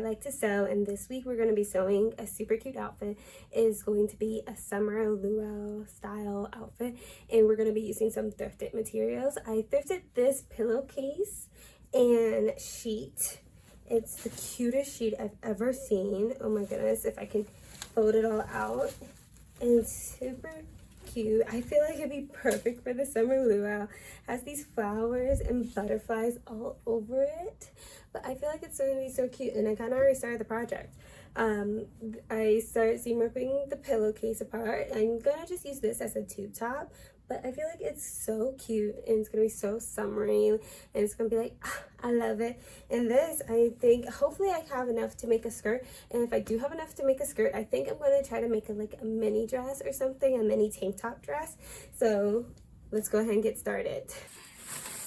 like to sew, and this week we're going to be sewing a super cute outfit. It is going to be a summer luau style outfit, and we're going to be using some thrifted materials. I thrifted this pillowcase and sheet. It's the cutest sheet I've ever seen. Oh my goodness, if I can fold it all out. And it's super cute. I feel like it'd be perfect for the summer luau. Has these flowers and butterflies all over it, but I feel like it's going to be so cute, and I kind of already started the project. I started seam ripping the pillowcase apart. I'm gonna just use this as a tube top, but I feel like it's so cute, and it's gonna be so summery, and it's gonna be like, I love it. And this, I think, hopefully I have enough to make a skirt, and if I do have enough to make a skirt, I think I'm gonna try to make like a mini dress or something, a mini tank top dress. So let's go ahead and get started.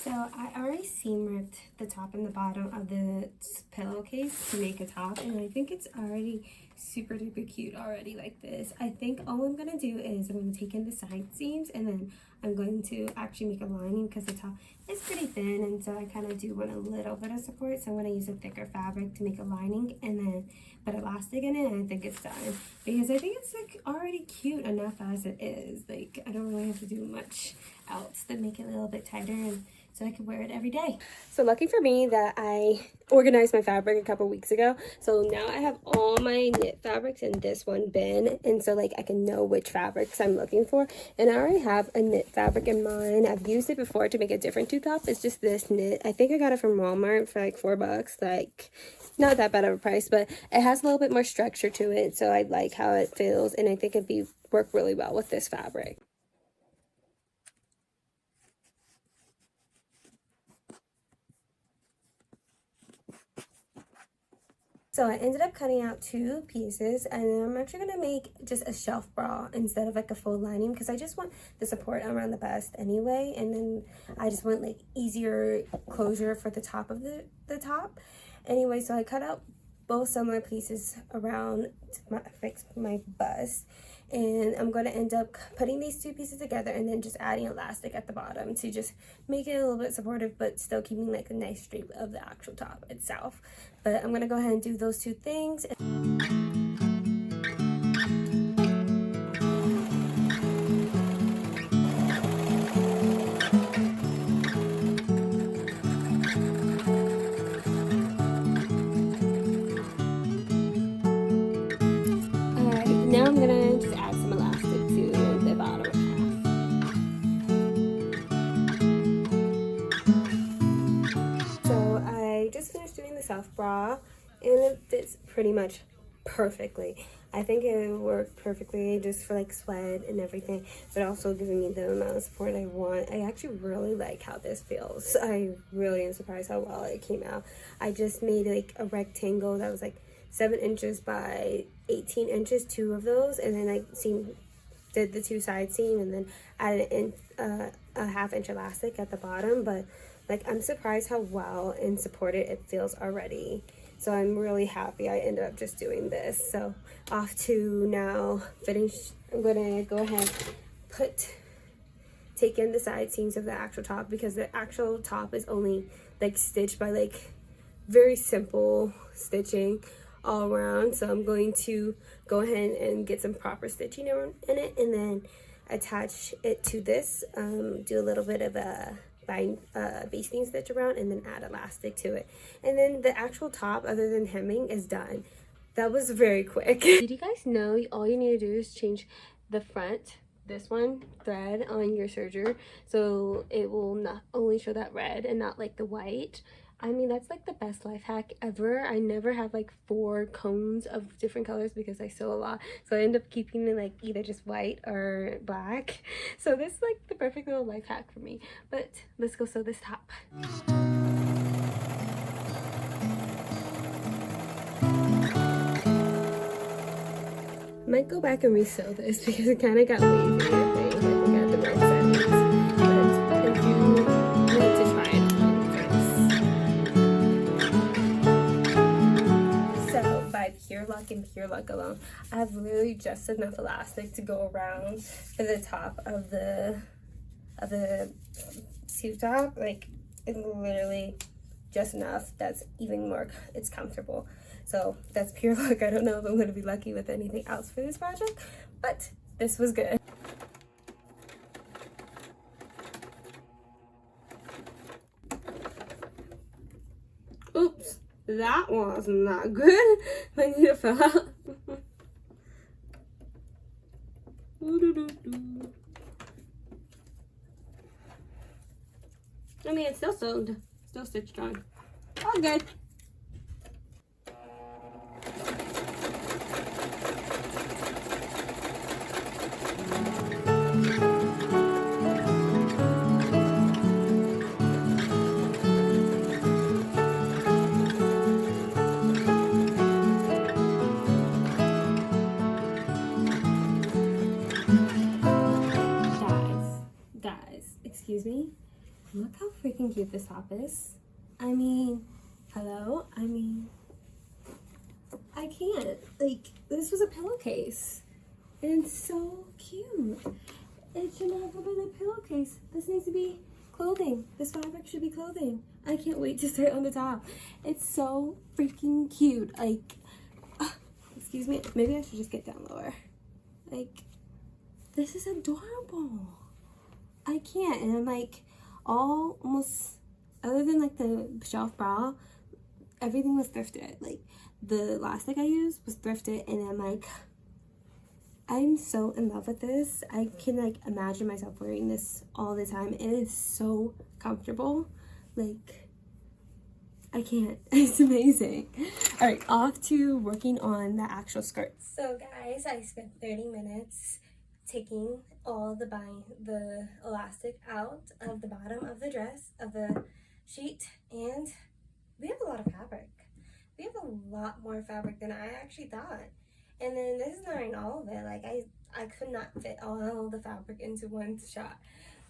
So I already seam ripped the top and the bottom of the pillowcase to make a top, and I think it's already super duper cute already like this. I think all I'm going to do is I'm going to take in the side seams, and then I'm going to actually make a lining because the top is pretty thin, and so I kind of do want a little bit of support, so I'm going to use a thicker fabric to make a lining and then put elastic in it, and I think it's done because I think it's like already cute enough as it is. Like, I don't really have to do much else to make it a little bit tighter, and so I can wear it every day. So lucky for me that I organized my fabric a couple weeks ago. So now I have all my knit fabrics in this one bin. And so like I can know which fabrics I'm looking for. And I already have a knit fabric in mine. I've used it before to make a different tube top. It's just this knit. I think I got it from Walmart for like $4. Like, not that bad of a price, but it has a little bit more structure to it. So I like how it feels. And I think it'd work really well with this fabric. So I ended up cutting out 2 pieces, and then I'm actually going to make just a shelf bra instead of like a full lining because I just want the support around the bust anyway, and then I just want like easier closure for the top of the top. Anyway, so I cut out both similar pieces around to fix my bust, and I'm going to end up putting these 2 pieces together and then just adding elastic at the bottom to just make it a little bit supportive but still keeping like a nice shape of the actual top itself. But I'm going to go ahead and do those 2 things. Alright, now I'm going to just add some elastic to the bottom half. So I just finished doing the self bra, and it fits pretty much perfectly. I think it worked perfectly just for like sweat and everything, but also giving me the amount of support I want. I actually really like how this feels. I really am surprised how well it came out. I just made like a rectangle that was like 7 inches by 18 inches, 2 of those, and then I did the 2 side seam and then added in a 1/2 inch elastic at the bottom. But like, I'm surprised how well and supported it feels already. So I'm really happy I ended up just doing this. So off to now finish. I'm gonna go ahead take in the side seams of the actual top because the actual top is only like stitched by like very simple stitching all around. So I'm going to go ahead and get some proper stitching in it, and then attach it to this, do a little bit of a basting stitch around, and then add elastic to it, and then the actual top, other than hemming, is done. That was very quick. Did you guys know all you need to do is change the front, this one, thread on your serger, so it will not only show that red and not like the white? I mean, that's like the best life hack ever. I never have like 4 cones of different colors because I sew a lot. So I end up keeping it like either just white or black. So this is like the perfect little life hack for me. But let's go sew this top. Might go back and resew this because it kind of got lazy, I think. I think I had the right settings. But I do need to try it on first. So by pure luck and pure luck alone, I have literally just enough elastic to go around for the top of the tube top. Like, it's literally just enough. That's even more, it's comfortable. So that's pure luck. I don't know if I'm going to be lucky with anything else for this project, but this was good. Oops, that was not good. I need to fill out. I mean, it's still sewed, still stitched on. All good. Guys, excuse me. Look how freaking cute this top is. I mean, hello? I mean, I can't. Like, this was a pillowcase. And it's so cute. It should not have been a pillowcase. This needs to be clothing. This fabric should be clothing. I can't wait to sit on the top. It's so freaking cute. Like, excuse me. Maybe I should just get down lower. Like, this is adorable. I can't. And I'm like, almost, other than like the shelf bra, everything was thrifted. Like, the elastic I used was thrifted, and I'm like, I'm so in love with this. I can like imagine myself wearing this all the time. It is so comfortable. Like, I can't. It's amazing. All right, off to working on the actual skirt. So guys, I spent 30 minutes taking all the elastic out of the bottom of the dress, of the sheet, and we have a lot of fabric. We have a lot more fabric than I actually thought. And then this is not even all of it. Like, I could not fit all the fabric into one shot.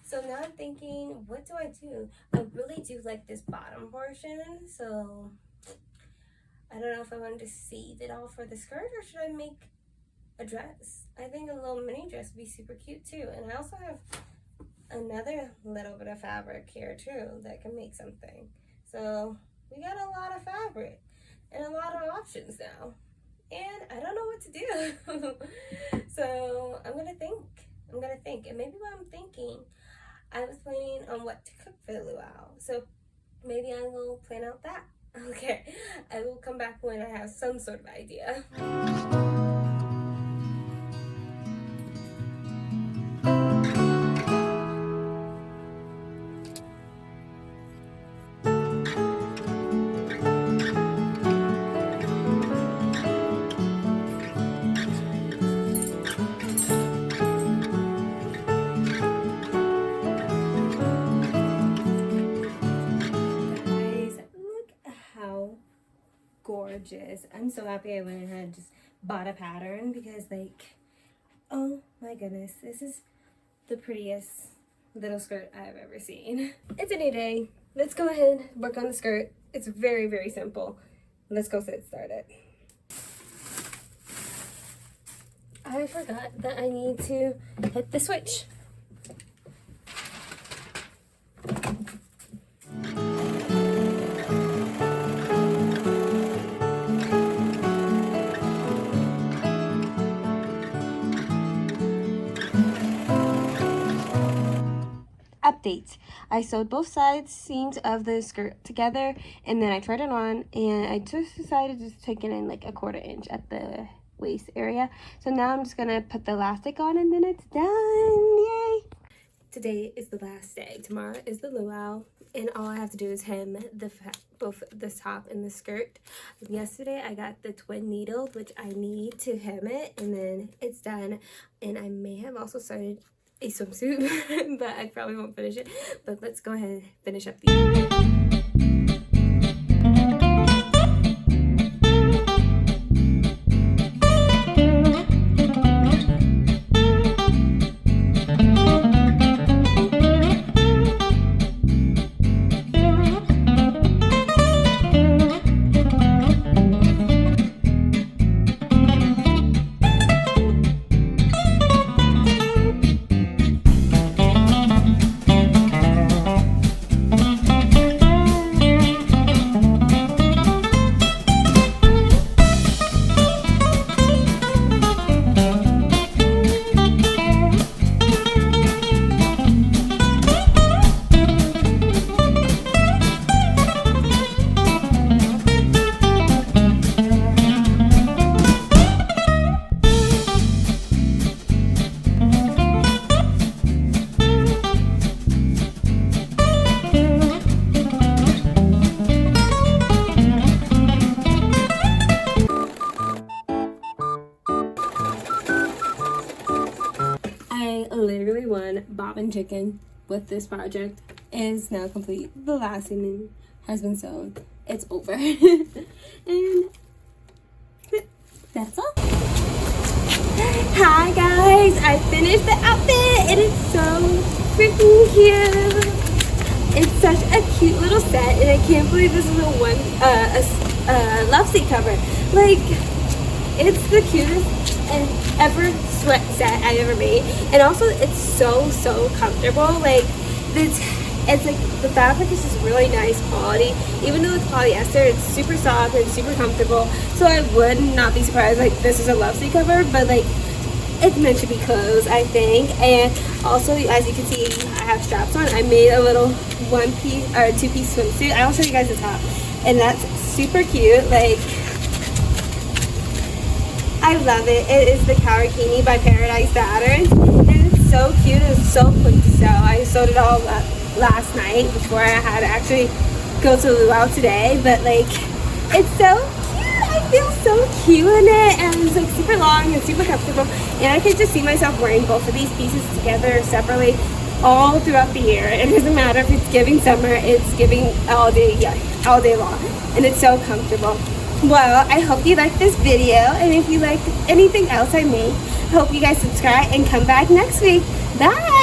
So now I'm thinking, what do I do? I really do like this bottom portion, so I don't know if I want to save it all for the skirt, or should I make a dress? I think a little mini dress would be super cute too. And I also have another little bit of fabric here too that can make something. So we got a lot of fabric and a lot of options now. And I don't know what to do. So I'm gonna think. And maybe while I'm thinking, I was planning on what to cook for the luau. So maybe I will plan out that. Okay, I will come back when I have some sort of idea. Gorgeous. I'm so happy I went ahead and just bought a pattern, because like, oh my goodness, this is the prettiest little skirt I've ever seen. It's a new day. Let's go ahead and work on the skirt. It's very, very simple. Let's go get started. I forgot that I need to hit the switch. Update. I sewed both sides seams of the skirt together, and then I tried it on, and I just decided to take it in like a 1/4 inch at the waist area. So now I'm just gonna put the elastic on, and then it's done. Yay! Today is the last day. Tomorrow is the luau, and all I have to do is hem both the top and the skirt. Yesterday I got the twin needle, which I need to hem it, and then it's done. And I may have also started a swimsuit, but I probably won't finish it. But let's go ahead and finish up the poppin' chicken with this project is now complete. The last seam has been sewn. It's over. And that's all. Hi guys, I finished the outfit and it's so freaking cute. It's such a cute little set, and I can't believe this is a LoveSeat cover. Like, it's the cutest and ever sweat set I ever made, and also it's so comfortable. Like, it's like the fabric is just really nice quality. Even though it's polyester, it's super soft and super comfortable. So I would not be surprised like this is a LoveSeat cover, but like it's meant to be clothes, I think. And also, as you can see, I have straps on. I made a little one-piece or two-piece swimsuit. I'll show you guys the top, and that's super cute. Like, I love it. It is the Karakini by Paradise Patterns, and it's so cute. It's so quick to sew. I sewed it all up last night before I had to actually go to the luau today, but like it's so cute. I feel so cute in it, and it's like super long and super comfortable, and I could just see myself wearing both of these pieces together separately all throughout the year. It doesn't matter if it's giving summer, it's giving all day, yeah, all day long, and it's so comfortable. Well, I hope you liked this video, and if you liked anything else I made, I hope you guys subscribe and come back next week. Bye!